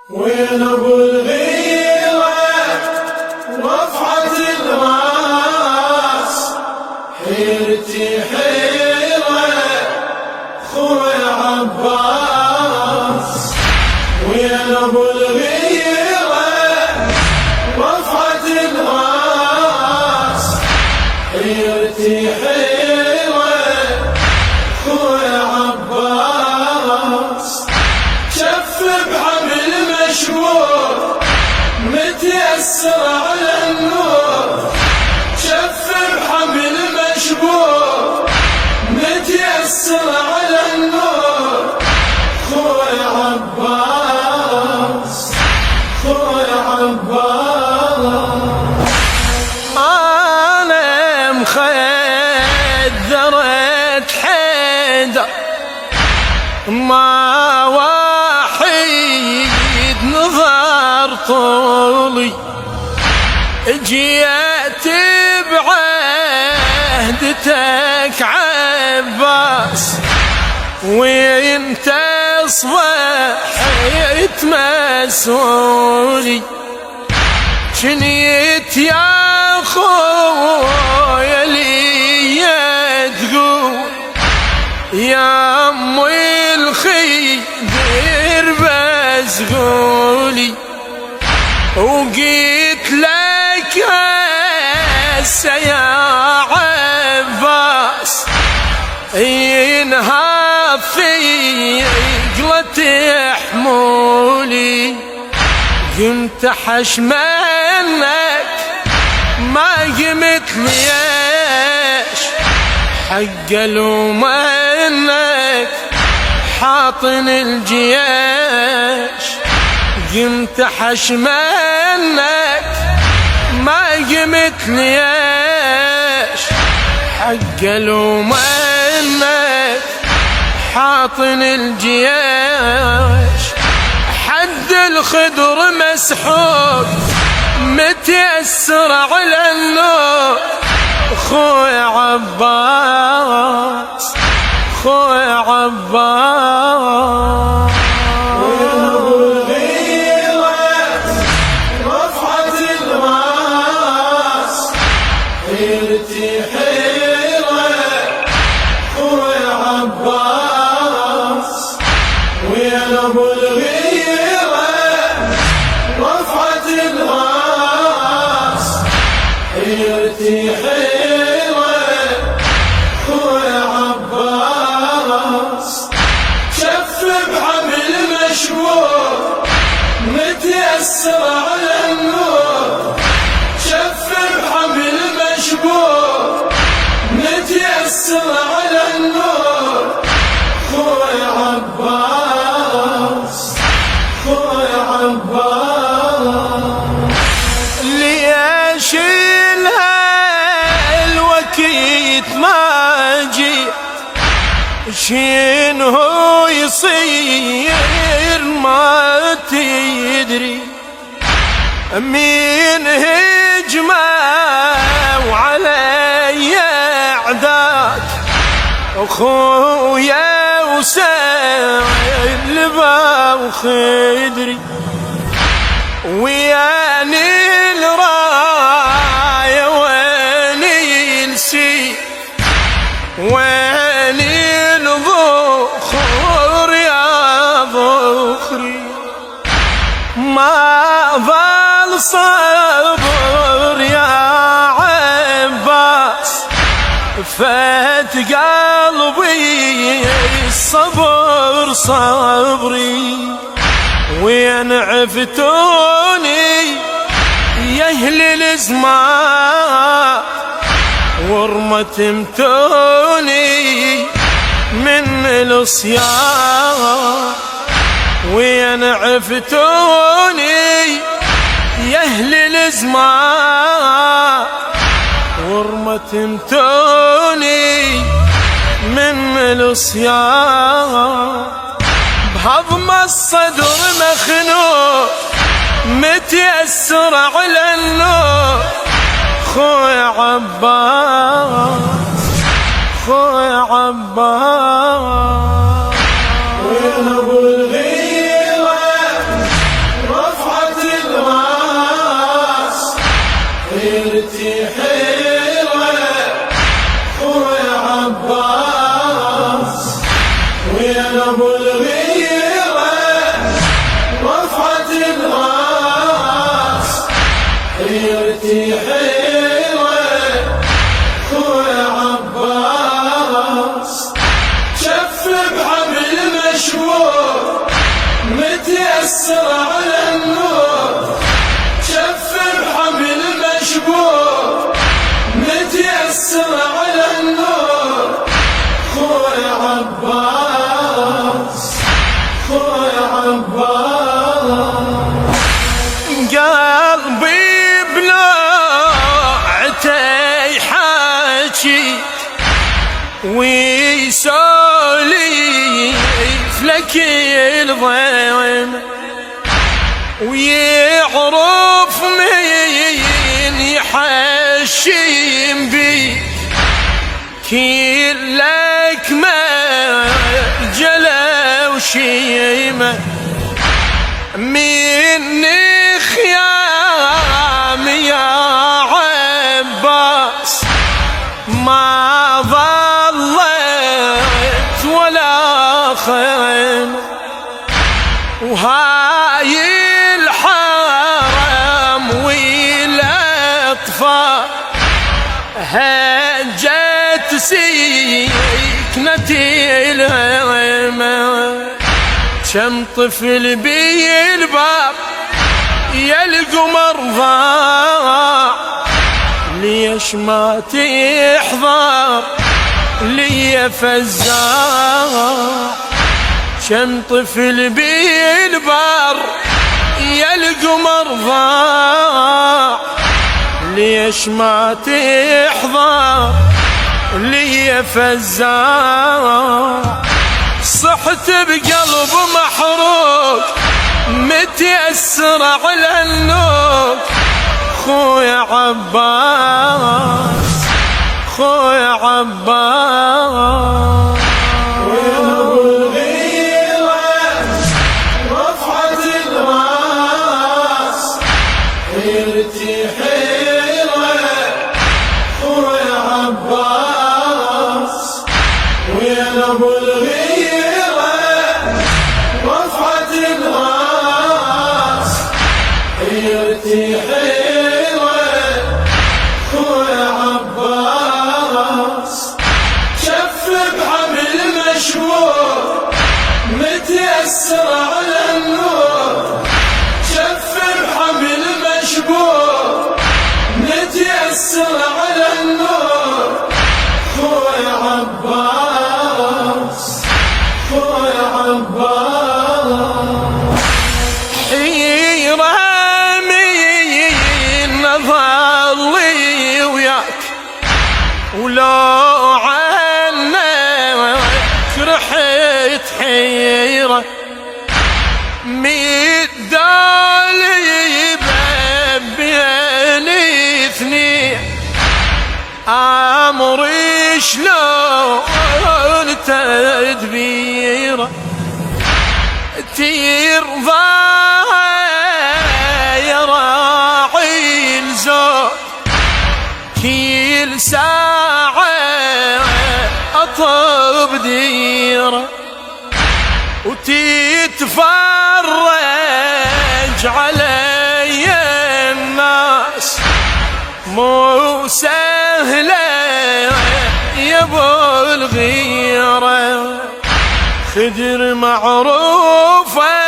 وين ابو الغيرة رفعت الراس، حيرتي حيرة خوي عباس. وين ابو الغيرة رفعت الراس، حيرتي حيرة خوي عباس. شف بحبل مشبوك متيسر على النور، شف بحبل مشبوك متيسر على النور خوي عباس، خوي عباس. أنا مخدرت حيدر ما واحد نظر طولي، جيت بعهدتك عباس وانت صبحت مسؤولي. جنيت يا خويا لي تقول يا امي الخير بسقولي، وقيت لك هسه يا عباس ينهض في قلة حمولي. قمت حشمنك ما قمت ليش، حق لومنك حاطن الجيش. قمت حشمنك ما قمت ليش، حق لومنك حاطن الجيش. حد الخدر مسحوق متيسر على النور خوي عباس، خوي عباس. وين ابو الغيرة رفعت الراس، حيرتي حيرة خوي عباس. وين ابو الغيرة رفعت الراس، حيرتي حيرة خوي عباس. شف بحبل مشبوك متيسر على النور، شف بحبل مشبوك متيسر على النور خوي عباس، خوي عباس. ليش الوقت ما جي، شين هو يصير ما تدري. مين هجمة وعلي اعداد، اخويا وسلبة وخدري. وياني الراية ويني السيف، ويني الظخر يا ظخري. ما ظل صبر يا عباس، فات قلبي الصبر صبري. وين عفتوني يا اهل الزمان، ورمتمتوني من الصيام. وين عفتوني يا اهل الزمان، ورمتمتوني من الصيام. بهضم الصدر مخنوق متيسر على النور خوي عباس، خوي عباس. وين ابو الغيرة ابو الغيرة رفعت الراس حيرتي حيرة خويا عباس شف بحبل مشبوك متيسر على النور شف بحبل مشبوك متيسر على النور خويا عباس خويا عباس قلبي بلوعته يحاكي ويسولف لك الضيم ويعرف مين يحشم بيك كلك ما جلا وشيمه من خيام يا عباس ما ظلت ولا خيم وهاي الحرم والاطفال هجت سكنتي الهيمه كم طفل بالباب يا القمر ضاع ليش ما تحضر لي فزاع كم طفل بالبر يا القمر ضاع ليش ما تحضر لي فزاع صحت بقلب محروق متيسر على النوك خويا عباس خويا عباس وين ابو الغيرة رفعت الراس حيرتي حيرة خويا عباس وين ابو الغيرة رفعت الراس حيرتي حيرة خويا عباس شف بحبل مشبوك متيسر على النور شف بحبل مشبوك متيسر على النور خويا عباس خويا عباس حيرة من ظلي وياك ولو عنك رحت حيرة مدالي بين اثنين امري شلون تدبيره ترضى يا راعي الزود كل ساعة أطب ديره وتتفرج علي الناس مو سهلة يا ابو الغيرة خدر معروفة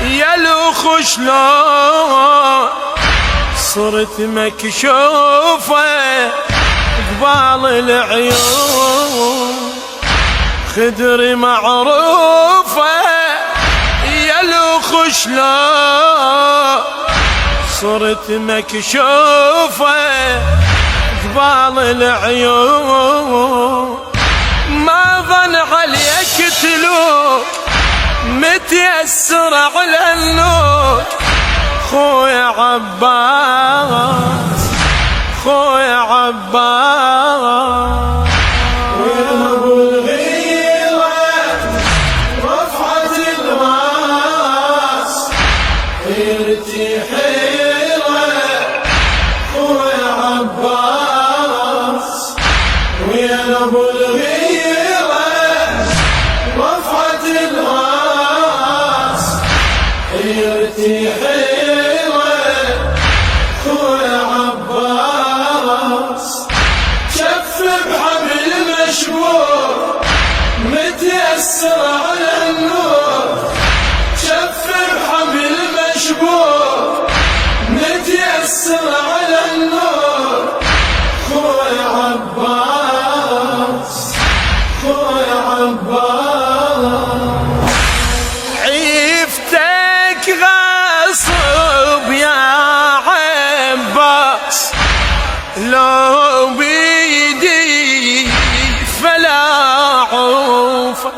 يا الاخ شلون صرت مكشوفة قبال العيون خدر معروفة يا الاخ شلون صرت مكشوفة قبال العيون ما ظن عليك تلوك متيسر على النوك خويا عباس خويا عباس وين ابو الغيرة رفعت الراس حيرتي حيرة خويا عباس وين ابو الغيرة رفعت متيسر على النور شفر حبل مشبوك متيسر على النور خوي عباس خوي عباس عيفتك غصب يا عباس لو بيدي فلا عوفك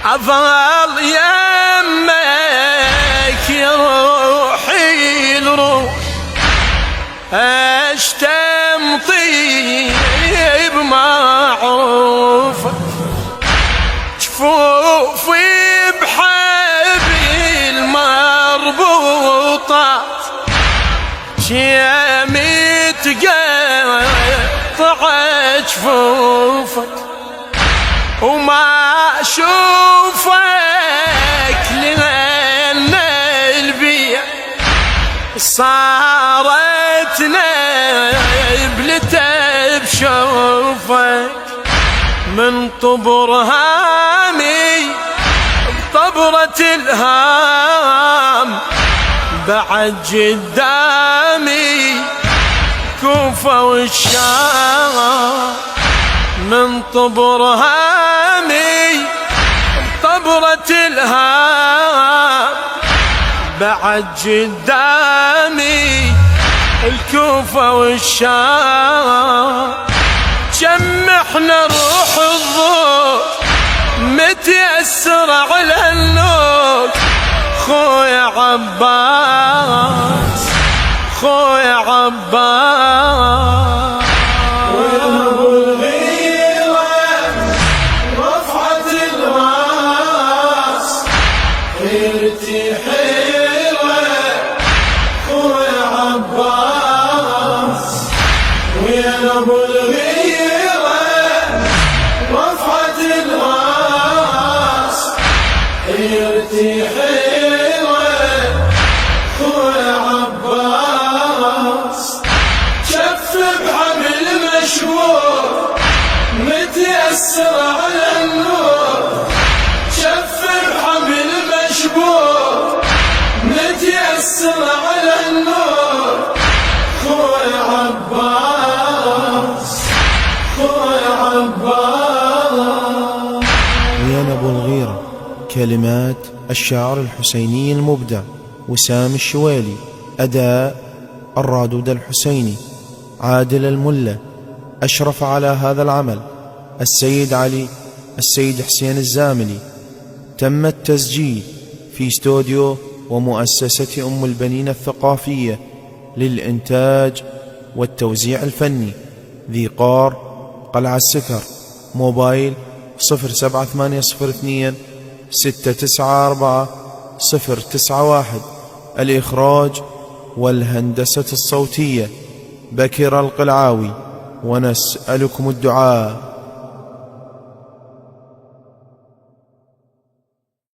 أظل يمك يا روحي الروح أشتم طيب معروفك جفوفي بحبل مربوطات شيمت قطع جفوفك وما اشوفك لان البيع صارت نبلة بشوفك من طبر هامي بطبرة الهام بعد قدامي كوفة والشام من طبر هامي بطبرة الهام بعد قدامي الكوفة والشام جمحنا روح الضوء متيسر على النور خوي عباس خوي عباس ويرهب الغيرة رفعة الراس حيرتي حيرة خوي عباس ويرهب الغيرة رفعة الراس حيرتي حيرة خوي عباس شف بحبل مشبوك متيسر على النور شف بحبل مشبوك متيسر على النور خوي عباس خوي عباس. وين أبو الغيرة كلمات الشاعر الحسيني المبدع وسام الشويلي، أداء الرادود الحسيني، عادل الملة. أشرف على هذا العمل السيد علي السيد حسين الزاملي. تم التسجيل في استوديو ومؤسسة أم البنين الثقافية للإنتاج والتوزيع الفني، ذي قار، قلعة السكر. موبايل 07802 694 091. الإخراج والهندسة الصوتية بكر القلعاوي. ونسألكم الدعاء